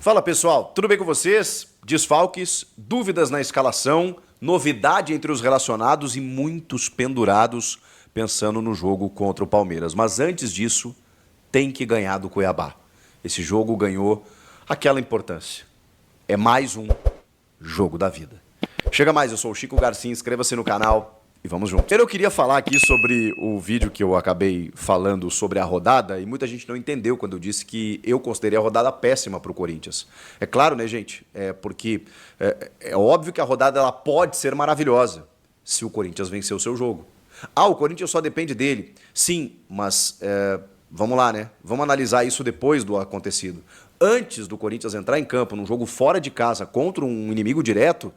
Fala pessoal, tudo bem com vocês? Desfalques, dúvidas na escalação, novidade entre os relacionados e muitos pendurados pensando no jogo contra o Palmeiras. Mas antes disso, tem que ganhar do Cuiabá. Esse jogo ganhou aquela importância. É mais um jogo da vida. Chega mais, eu sou o Chico Garcia, inscreva-se no canal e vamos juntos. Eu queria falar aqui sobre o vídeo que eu acabei falando sobre a rodada e muita gente não entendeu quando eu disse que eu considerei a rodada péssima para o Corinthians. É claro, né, gente? Porque é óbvio que a rodada ela pode ser maravilhosa se o Corinthians vencer o seu jogo. Ah, o Corinthians só depende dele. Sim, mas vamos lá, né? Vamos analisar isso depois do acontecido. Antes do Corinthians entrar em campo num jogo fora de casa contra um inimigo direto,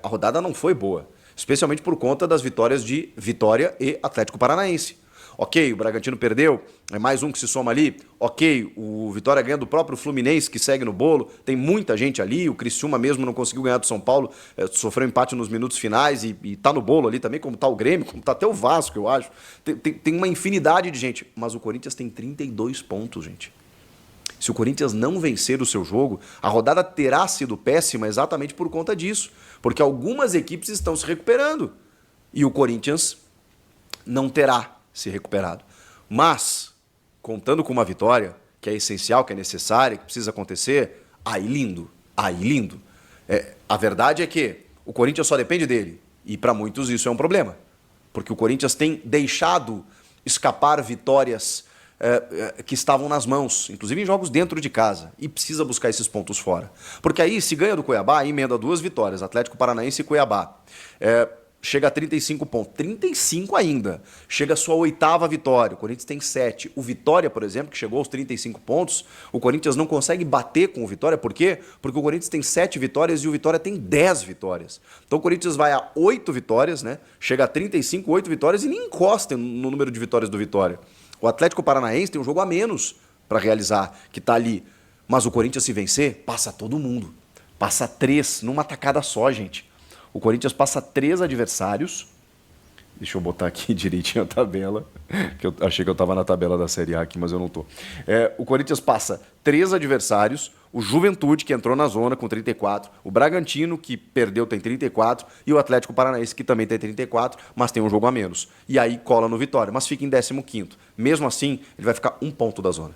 a rodada não foi boa. Especialmente por conta das vitórias de Vitória e Atlético Paranaense. Ok, o Bragantino perdeu, é mais um que se soma ali. Ok, o Vitória ganha do próprio Fluminense, que segue no bolo. Tem muita gente ali, o Criciúma mesmo não conseguiu ganhar do São Paulo, sofreu empate nos minutos finais e tá no bolo ali também, como tá o Grêmio, como tá até o Vasco, eu acho. Tem uma infinidade de gente, mas o Corinthians tem 32 pontos, gente. Se o Corinthians não vencer o seu jogo, a rodada terá sido péssima exatamente por conta disso. Porque algumas equipes estão se recuperando e o Corinthians não terá se recuperado. Mas, contando com uma vitória, que é essencial, que é necessária, que precisa acontecer, aí lindo, aí lindo. A verdade é que o Corinthians só depende dele. E para muitos isso é um problema. Porque o Corinthians tem deixado escapar vitórias que estavam nas mãos, inclusive em jogos dentro de casa, e precisa buscar esses pontos fora. Porque aí, se ganha do Cuiabá, emenda 2 vitórias, Atlético Paranaense e Cuiabá. Chega a 35 pontos, 35 ainda. Chega a sua 8ª vitória, o Corinthians tem 7. O Vitória, por exemplo, que chegou aos 35 pontos, o Corinthians não consegue bater com o Vitória, por quê? Porque o Corinthians tem 7 vitórias e o Vitória tem 10 vitórias. Então o Corinthians vai a 8 vitórias, né? Chega a 35, 8 vitórias e nem encosta no número de vitórias do Vitória. O Atlético Paranaense tem um jogo a menos para realizar, que está ali. Mas o Corinthians, se vencer, passa todo mundo. Passa 3 numa tacada só, gente. O Corinthians passa 3 adversários. Deixa eu botar aqui direitinho a tabela, que eu achei que eu estava na tabela da Série A aqui, mas eu não estou. O Corinthians passa 3 adversários, o Juventude, que entrou na zona com 34, o Bragantino, que perdeu, tem 34, e o Atlético Paranaense, que também tem 34, mas tem um jogo a menos. E aí cola no Vitória, mas fica em 15º. Mesmo assim, ele vai ficar 1 ponto da zona.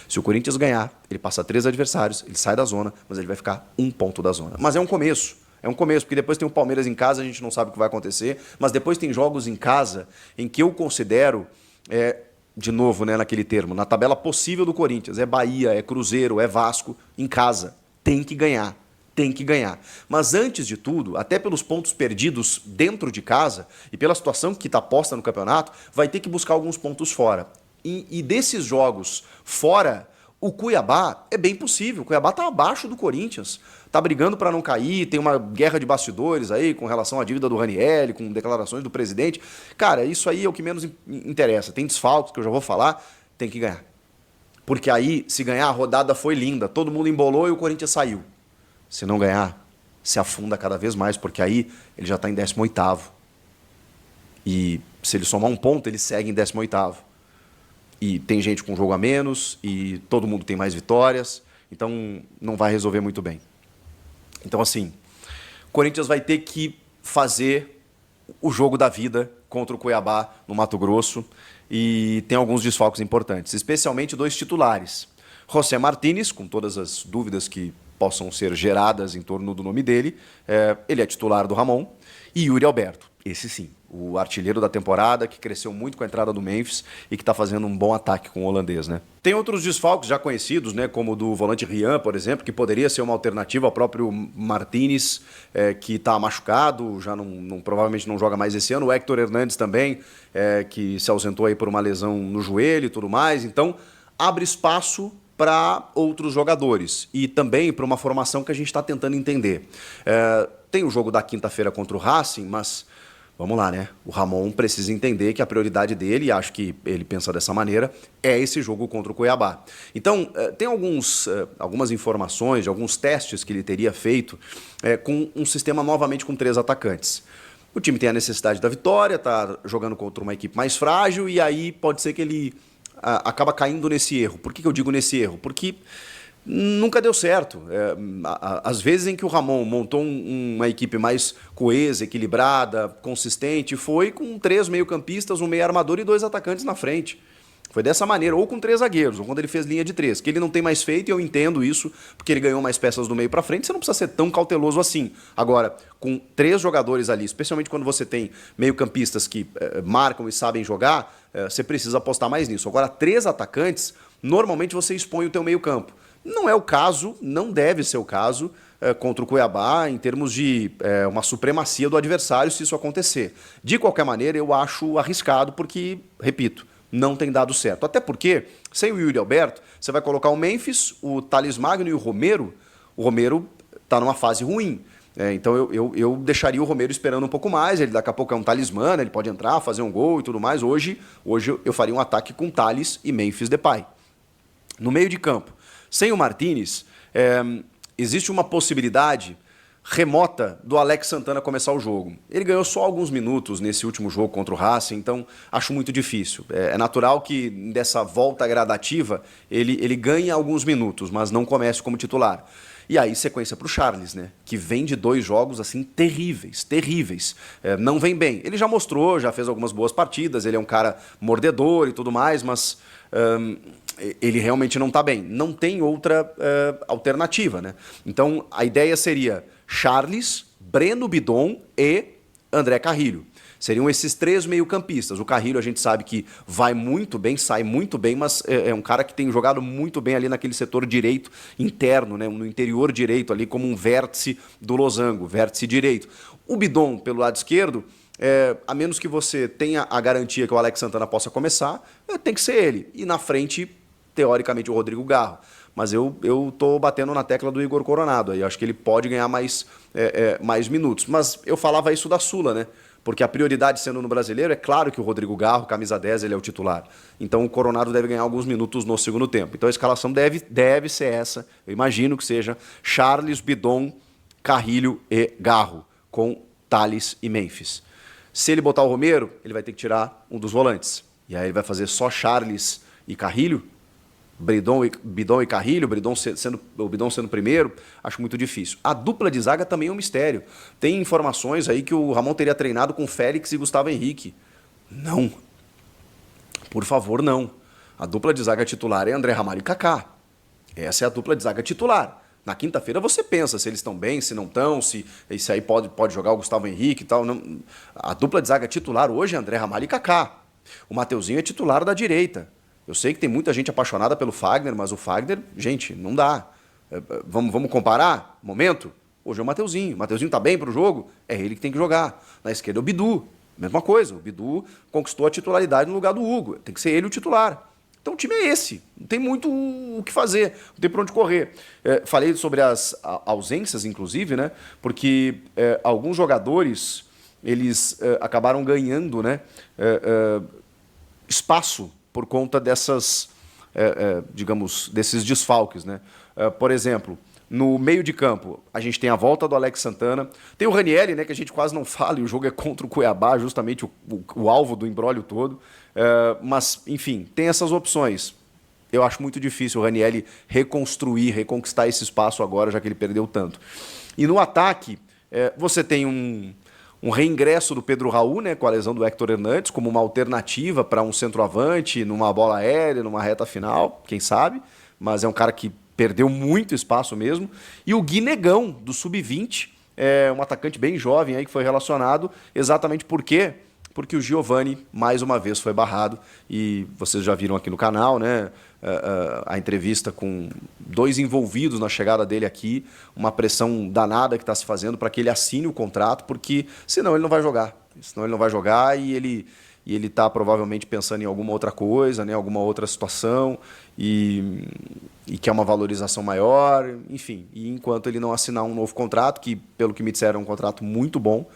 Se o Corinthians ganhar, ele passa 3 adversários, ele sai da zona, mas ele vai ficar 1 ponto da zona. Mas é um começo. É um começo, porque depois tem o Palmeiras em casa, a gente não sabe o que vai acontecer, mas depois tem jogos em casa em que eu considero, de novo, né, naquele termo, na tabela possível do Corinthians, é Bahia, é Cruzeiro, é Vasco, em casa. Tem que ganhar, tem que ganhar. Mas antes de tudo, até pelos pontos perdidos dentro de casa e pela situação que está posta no campeonato, vai ter que buscar alguns pontos fora. E desses jogos fora, o Cuiabá é bem possível. O Cuiabá está abaixo do Corinthians. Está brigando para não cair, tem uma guerra de bastidores aí com relação à dívida do Ranieri, com declarações do presidente. Cara, isso aí é o que menos interessa. Tem desfalques, que eu já vou falar, tem que ganhar. Porque aí, se ganhar, a rodada foi linda. Todo mundo embolou e o Corinthians saiu. Se não ganhar, se afunda cada vez mais, porque aí ele já está em 18º. E se ele somar 1 ponto, ele segue em 18º. E tem gente com jogo a menos, e todo mundo tem mais vitórias, então não vai resolver muito bem. Então, assim, o Corinthians vai ter que fazer o jogo da vida contra o Cuiabá no Mato Grosso, e tem alguns desfalques importantes, especialmente 2 titulares. José Martínez, com todas as dúvidas que possam ser geradas em torno do nome dele, ele é titular do Ramon, e Yuri Alberto, esse sim, o artilheiro da temporada, que cresceu muito com a entrada do Memphis e que está fazendo um bom ataque com o holandês, né? Tem outros desfalques já conhecidos, né, como o do volante Rian, por exemplo, que poderia ser uma alternativa ao próprio Martínez, que está machucado, já provavelmente não joga mais esse ano. O Héctor Hernandes também, que se ausentou aí por uma lesão no joelho e tudo mais. Então, abre espaço para outros jogadores e também para uma formação que a gente está tentando entender. Tem o jogo da quinta-feira contra o Racing, mas vamos lá, né? O Ramon precisa entender que a prioridade dele, e acho que ele pensa dessa maneira, é esse jogo contra o Cuiabá. Então, tem algumas informações, de alguns testes que ele teria feito com um sistema novamente com 3 atacantes. O time tem a necessidade da vitória, está jogando contra uma equipe mais frágil, e aí pode ser que ele acaba caindo nesse erro. Por que eu digo nesse erro? Porque nunca deu certo. Às vezes em que o Ramon montou uma equipe mais coesa, equilibrada, consistente, foi com 3 meio-campistas, um meio armador e 2 atacantes na frente. Foi dessa maneira, ou com 3 zagueiros, ou quando ele fez linha de 3, que ele não tem mais feito, e eu entendo isso, porque ele ganhou mais peças do meio para frente, você não precisa ser tão cauteloso assim. Agora, com 3 jogadores ali, especialmente quando você tem meio-campistas que marcam e sabem jogar, você precisa apostar mais nisso. Agora, 3 atacantes, normalmente você expõe o teu meio-campo. Não é o caso, não deve ser o caso contra o Cuiabá em termos de uma supremacia do adversário se isso acontecer. De qualquer maneira, eu acho arriscado porque, repito, não tem dado certo. Até porque, sem o Yuri Alberto, você vai colocar o Memphis, o Thales Magno e o Romero. O Romero está numa fase ruim. Então eu deixaria o Romero esperando um pouco mais. Ele daqui a pouco é um talismã, ele pode entrar, fazer um gol e tudo mais. Hoje eu faria um ataque com Thales e Memphis Depay. No meio de campo, sem o Martínez, existe uma possibilidade remota do Alex Santana começar o jogo. Ele ganhou só alguns minutos nesse último jogo contra o Racing, então acho muito difícil. É natural que dessa volta gradativa ele ganhe alguns minutos, mas não comece como titular. E aí sequência para o Charles, né? Que vem de 2 jogos assim terríveis. Não vem bem. Ele já mostrou, já fez algumas boas partidas, ele é um cara mordedor e tudo mais, mas ele realmente não está bem. Não tem outra alternativa, né? Então a ideia seria Charles, Breno Bidon e André Carrilho. Seriam esses 3 meio-campistas. O Carrilho a gente sabe que vai muito bem, sai muito bem, mas é um cara que tem jogado muito bem ali naquele setor direito interno, né? No interior direito ali, como um vértice do losango, vértice direito. O Bidon, pelo lado esquerdo, a menos que você tenha a garantia que o Alex Santana possa começar, tem que ser ele. E na frente, teoricamente, o Rodrigo Garro. Mas eu tô batendo na tecla do Igor Coronado. Aí acho que ele pode ganhar mais minutos. Mas eu falava isso da Sula, né? Porque a prioridade sendo no Brasileiro, é claro que o Rodrigo Garro, camisa 10, ele é o titular. Então o Coronado deve ganhar alguns minutos no segundo tempo. Então a escalação deve ser essa. Eu imagino que seja Charles, Bidon, Carrilho e Garro, com Thales e Memphis. Se ele botar o Romero, ele vai ter que tirar um dos volantes. E aí ele vai fazer só Charles e Carrilho, Bidon e Carrilho, o Bidon sendo primeiro, acho muito difícil. A dupla de zaga também é um mistério. Tem informações aí que o Ramon teria treinado com Félix e Gustavo Henrique. Não. Por favor, não. A dupla de zaga titular é André Ramalho e Kaká. Essa é a dupla de zaga titular. Na quinta-feira você pensa se eles estão bem, se não estão, se aí pode jogar o Gustavo Henrique e tal. Não. A dupla de zaga titular hoje é André Ramalho e Kaká. O Mateuzinho é titular da direita. Eu sei que tem muita gente apaixonada pelo Fagner, mas o Fagner, gente, não dá. Vamos comparar? Momento? Hoje é o Mateuzinho. O Mateuzinho tá bem pro jogo? É ele que tem que jogar. Na esquerda é o Bidu. Mesma coisa. O Bidu conquistou a titularidade no lugar do Hugo. Tem que ser ele o titular. Então o time é esse. Não tem muito o que fazer. Não tem por onde correr. Falei sobre as ausências, inclusive, né? Porque alguns jogadores, eles acabaram ganhando, né? Espaço por conta dessas, digamos, desses desfalques, né? Por exemplo, no meio de campo, a gente tem a volta do Alex Santana, tem o Ranieri, né, que a gente quase não fala, e o jogo é contra o Cuiabá, justamente o alvo do imbróglio todo, mas, enfim, tem essas opções. Eu acho muito difícil o Ranieri reconquistar esse espaço agora, já que ele perdeu tanto. E no ataque, você tem um reingresso do Pedro Raul, né, com a lesão do Héctor Hernandes, como uma alternativa para um centroavante, numa bola aérea, numa reta final, quem sabe, mas é um cara que perdeu muito espaço mesmo. E o Gui Negão, do Sub-20, um atacante bem jovem aí que foi relacionado, exatamente por quê? Porque o Giovani, mais uma vez, foi barrado, e vocês já viram aqui no canal, né, a entrevista com 2 envolvidos na chegada dele aqui, uma pressão danada que está se fazendo para que ele assine o contrato, porque senão ele não vai jogar. Senão ele não vai jogar e ele está provavelmente pensando em alguma outra coisa, né, alguma outra situação, e quer uma valorização maior, enfim. E enquanto ele não assinar um novo contrato, que pelo que me disseram é um contrato muito bom,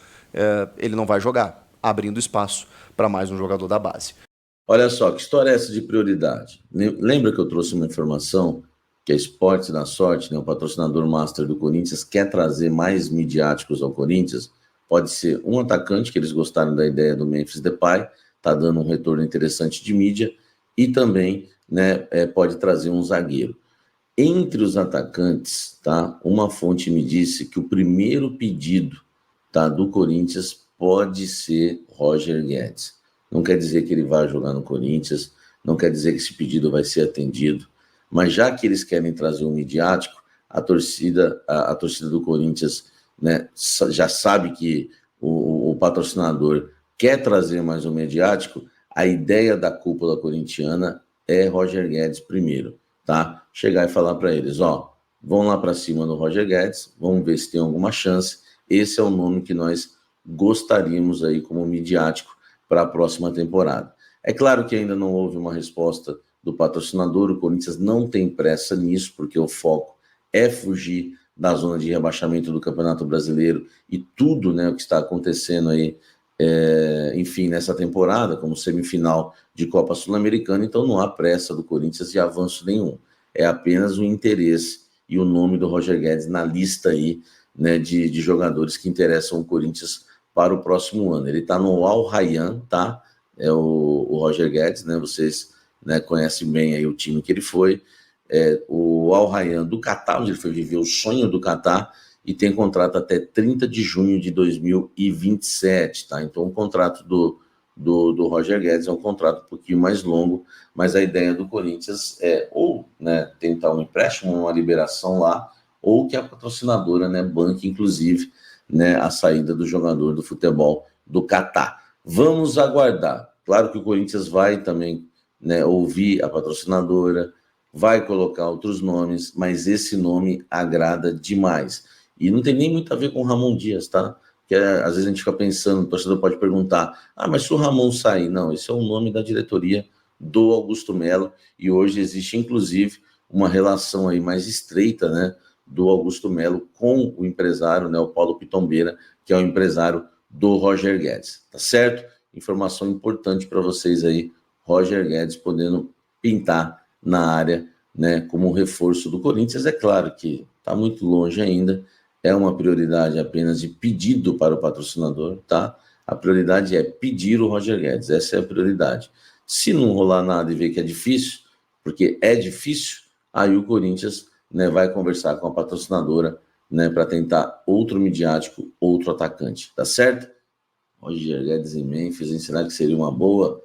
ele não vai jogar, abrindo espaço para mais um jogador da base. Olha só, que história é essa de prioridade? Lembra que eu trouxe uma informação que a Esportes na Sorte, né, o patrocinador master do Corinthians, quer trazer mais midiáticos ao Corinthians? Pode ser um atacante, que eles gostaram da ideia do Memphis Depay, está dando um retorno interessante de mídia, e também, né, pode trazer um zagueiro. Entre os atacantes, tá? Uma fonte me disse que o primeiro pedido, tá, do Corinthians pode ser Roger Guedes. Não quer dizer que ele vai jogar no Corinthians, não quer dizer que esse pedido vai ser atendido, mas já que eles querem trazer um midiático, a torcida do Corinthians, né, já sabe que o patrocinador quer trazer mais um midiático. A ideia da cúpula corintiana é Roger Guedes primeiro, tá? Chegar e falar para eles, ó, vão lá para cima no Roger Guedes, vamos ver se tem alguma chance. Esse é o nome que nós gostaríamos aí como midiático para a próxima temporada. É claro que ainda não houve uma resposta do patrocinador, o Corinthians não tem pressa nisso, porque o foco é fugir da zona de rebaixamento do Campeonato Brasileiro e tudo, né, o que está acontecendo aí, enfim, nessa temporada, como semifinal de Copa Sul-Americana, então não há pressa do Corinthians de avanço nenhum. É apenas o interesse e o nome do Roger Guedes na lista aí, né, de jogadores que interessam o Corinthians para o próximo ano. Ele está no Al Rayyan, tá? É o Roger Guedes, né? Vocês, né, conhecem bem aí o time que ele foi. O Al Rayyan do Catar, onde ele foi viver o sonho do Catar, e tem contrato até 30 de junho de 2027, tá? Então o contrato do Roger Guedes é um contrato um pouquinho mais longo, mas a ideia do Corinthians é ou, né, tentar um empréstimo, uma liberação lá, ou que a patrocinadora, né, banque, inclusive, né, a saída do jogador do futebol do Catar. Vamos aguardar. Claro que o Corinthians vai também, né, ouvir a patrocinadora, vai colocar outros nomes, mas esse nome agrada demais. E não tem nem muito a ver com o Ramon Dias, tá? Que às vezes a gente fica pensando, o torcedor pode perguntar, mas se o Ramon sair? Não, esse é o nome da diretoria do Augusto Melo, e hoje existe, inclusive, uma relação aí mais estreita, né, do Augusto Melo com o empresário, né, o Paulo Pitombeira, que é o empresário do Roger Guedes, tá certo? Informação importante para vocês aí, Roger Guedes podendo pintar na área, né, como reforço do Corinthians. É claro que está muito longe ainda, é uma prioridade apenas de pedido para o patrocinador, tá? A prioridade é pedir o Roger Guedes, essa é a prioridade. Se não rolar nada e ver que é difícil, porque é difícil, aí o Corinthians, né, vai conversar com a patrocinadora, né, para tentar outro midiático, outro atacante, tá certo? Roger Guedes em Memphis, ensinar que seria uma boa.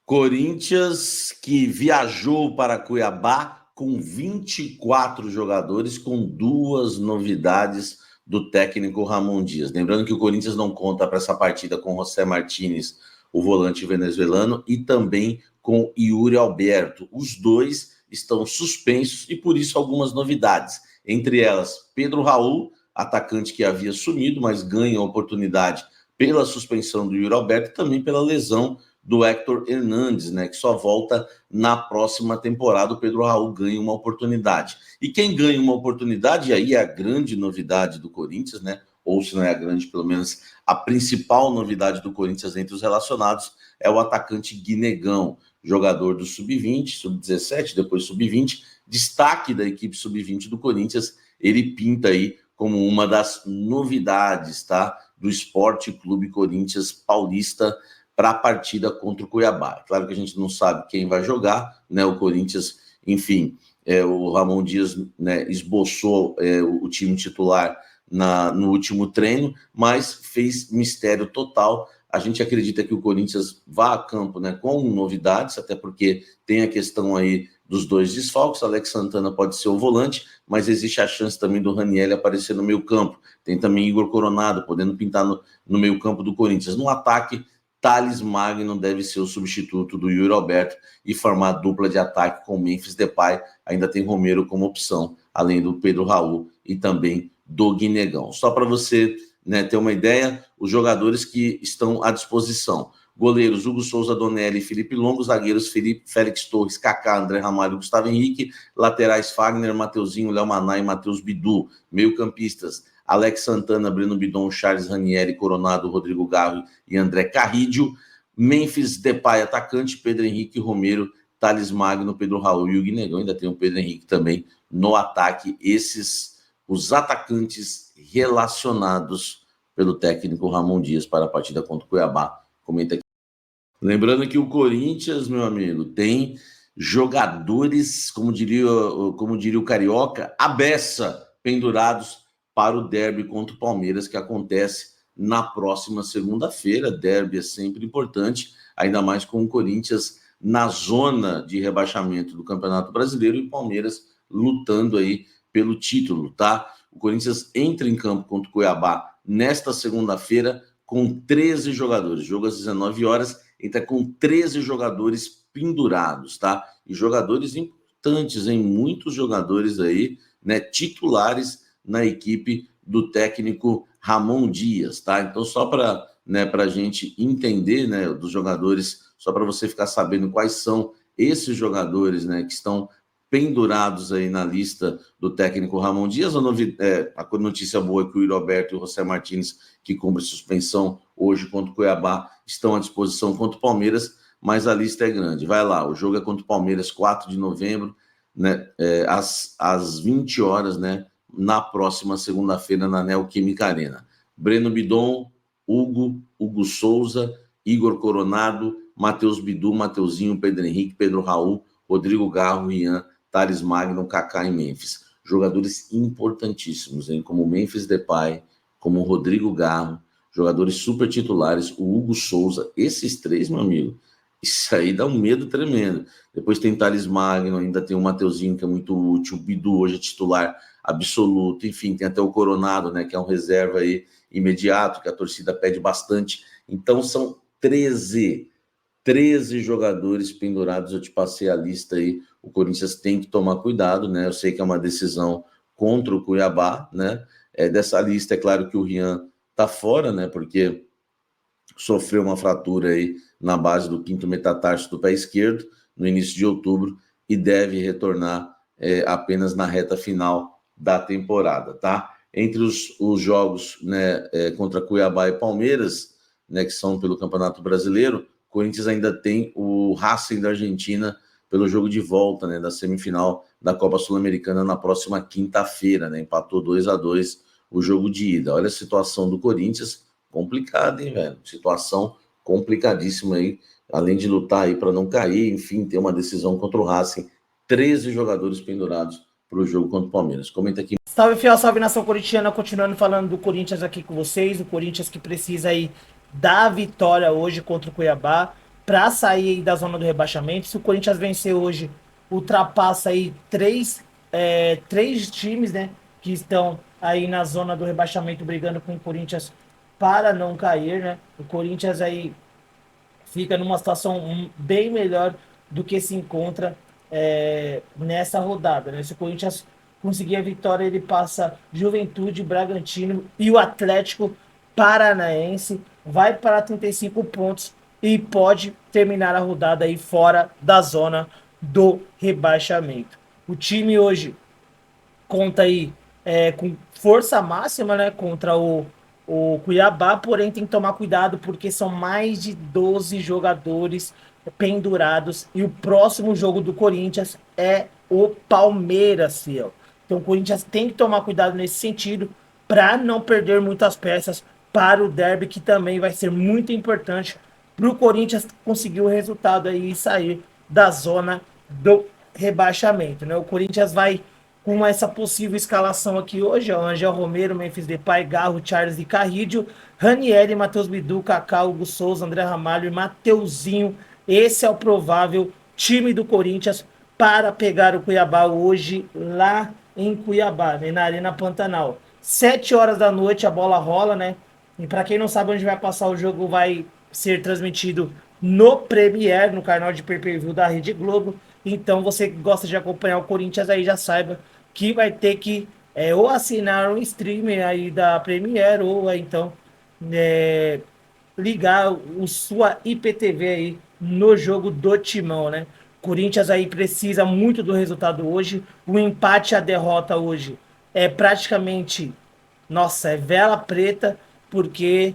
Corinthians que viajou para Cuiabá com 24 jogadores, com duas novidades do técnico Ramon Dias. Lembrando que o Corinthians não conta para essa partida com José Martínez, o volante venezuelano, e também com Yuri Alberto. Os dois estão suspensos e por isso algumas novidades. Entre elas, Pedro Raul, atacante que havia sumido, mas ganha a oportunidade pela suspensão do Yuri Alberto e também pela lesão do Héctor Hernandes, né, que só volta na próxima temporada. O Pedro Raul ganha uma oportunidade. E quem ganha uma oportunidade, e aí é a grande novidade do Corinthians, né, ou se não é a grande, pelo menos a principal novidade do Corinthians entre os relacionados, é o atacante Guinegão, jogador do Sub-20, Sub-17, depois Sub-20, destaque da equipe Sub-20 do Corinthians. Ele pinta aí como uma das novidades, tá, do Esporte Clube Corinthians Paulista para a partida contra o Cuiabá. Claro que a gente não sabe quem vai jogar, né? O Corinthians, enfim, o Ramon Dias, né, esboçou o time titular no último treino, mas fez mistério total. A gente acredita que o Corinthians vá a campo, né, com novidades, até porque tem a questão aí dos dois desfalques. Alex Santana pode ser o volante, mas existe a chance também do Raniel aparecer no meio campo. Tem também Igor Coronado podendo pintar no meio campo do Corinthians. No ataque, Thales Magno deve ser o substituto do Yuri Alberto e formar dupla de ataque com Memphis Depay. Ainda tem Romero como opção, além do Pedro Raul e também do Guinegão. Só para você, né, ter uma ideia, os jogadores que estão à disposição: goleiros Hugo Souza, Donelli e Felipe Longo, zagueiros Félix Torres, Kaká, André Ramalho, Gustavo Henrique, laterais Fagner, Mateuzinho, Léo Maná e Matheus Bidu, meio-campistas Alex Santana, Breno Bidon, Charles Ranieri, Coronado, Rodrigo Garro e André Carrídio. Memphis Depay, atacante, Pedro Henrique, Romero, Thales Magno, Pedro Raul e o Guinegão. Ainda tem o Pedro Henrique também no ataque. Esses, os atacantes relacionados pelo técnico Ramon Dias para a partida contra o Cuiabá. Comenta aqui. Lembrando que o Corinthians, meu amigo, tem jogadores, como diria o Carioca, à beça, pendurados para o derby contra o Palmeiras, que acontece na próxima segunda-feira. Derby é sempre importante, ainda mais com o Corinthians na zona de rebaixamento do Campeonato Brasileiro e o Palmeiras lutando aí pelo título, tá? O Corinthians entra em campo contra o Cuiabá nesta segunda-feira com 13 jogadores. Jogo às 19 horas, entra com 13 jogadores pendurados, tá? E jogadores importantes, hein? Muitos jogadores aí, né? Titulares na equipe do técnico Ramon Dias, tá? Então, só para, né, a gente entender, né, dos jogadores, só para você ficar sabendo quais são esses jogadores, né, que estão pendurados aí na lista do técnico Ramon Dias. A notícia boa é que o Yuri Alberto e o José Martins, que cumpre suspensão hoje contra o Cuiabá, estão à disposição contra o Palmeiras, mas a lista é grande. Vai lá, o jogo é contra o Palmeiras, 4 de novembro, né, às 20 horas, né, na próxima segunda-feira, na Neoquímica Arena. Breno Bidon, Hugo Souza, Igor Coronado, Matheus Bidu, Mateuzinho, Pedro Henrique, Pedro Raul, Rodrigo Garro, Rian, Thales Magno, Kaká e Memphis. Jogadores importantíssimos, hein? Como Memphis Depay, como Rodrigo Garro, jogadores super titulares, o Hugo Souza, esses três, meu amigo, isso aí dá um medo tremendo. Depois tem Thales Magno, ainda tem o Mateuzinho, que é muito útil, o Bidu hoje é titular absoluto, enfim, tem até o Coronado, né, que é um reserva aí imediato, que a torcida pede bastante. Então são 13 jogadores pendurados. Eu te passei a lista aí. O Corinthians tem que tomar cuidado, né? Eu sei que é uma decisão contra o Cuiabá, né? Dessa lista, é claro que o Rian tá fora, né? Porque sofreu uma fratura aí na base do quinto metatarso do pé esquerdo no início de outubro e deve retornar apenas na reta final da temporada, tá? Entre os jogos, né, contra Cuiabá e Palmeiras, né, que são pelo Campeonato Brasileiro, o Corinthians ainda tem o Racing da Argentina pelo jogo de volta, né, da semifinal da Copa Sul-Americana na próxima quinta-feira, né? Empatou 2-2 o jogo de ida. Olha a situação do Corinthians, complicada, hein, velho? Situação complicadíssima aí, além de lutar aí para não cair, enfim, ter uma decisão contra o Racing. 13 jogadores pendurados para o jogo contra o Palmeiras. Comenta aqui. Salve, fiel, salve, nação corintiana. Continuando falando do Corinthians aqui com vocês. O Corinthians que precisa aí da vitória hoje contra o Cuiabá para sair da zona do rebaixamento. Se o Corinthians vencer hoje, ultrapassa aí três times, né, que estão aí na zona do rebaixamento brigando com o Corinthians para não cair, né? O Corinthians aí fica numa situação bem melhor do que se encontra nessa rodada, né? Se o Corinthians conseguir a vitória, ele passa Juventude, Bragantino e o Atlético Paranaense, vai para 35 pontos e pode terminar a rodada aí fora da zona do rebaixamento. O time hoje conta aí com força máxima, né, contra o Cuiabá, porém tem que tomar cuidado porque são mais de 12 jogadores pendurados e o próximo jogo do Corinthians é o Palmeiras, fiel. Então o Corinthians tem que tomar cuidado nesse sentido para não perder muitas peças para o derby, que também vai ser muito importante para o Corinthians conseguir o resultado aí e sair da zona do rebaixamento, né? O Corinthians vai com essa possível escalação aqui hoje, ó: Angel Romero, Memphis Depay, Garro, Charles e Carrídio, Ranieri, Matheus Bidu, Kaká, Hugo Souza, André Ramalho e Mateuzinho. Esse é o provável time do Corinthians para pegar o Cuiabá hoje lá em Cuiabá, né, na Arena Pantanal. 7 horas da noite a bola rola, né? E para quem não sabe onde vai passar o jogo, vai ser transmitido no Premiere, no canal de pay-per-view da Rede Globo. Então você que gosta de acompanhar o Corinthians aí já saiba que vai ter que ou assinar um streamer aí da Premiere ou então ligar sua IPTV aí no jogo do Timão, né? Corinthians aí precisa muito do resultado hoje. O empate e a derrota hoje é praticamente, nossa, é vela preta, porque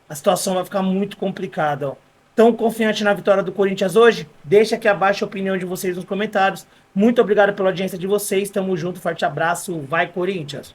a situação vai ficar muito complicada, ó. Tão confiante na vitória do Corinthians hoje? Deixa aqui abaixo a opinião de vocês nos comentários. Muito obrigado pela audiência de vocês. Tamo junto, forte abraço. Vai, Corinthians!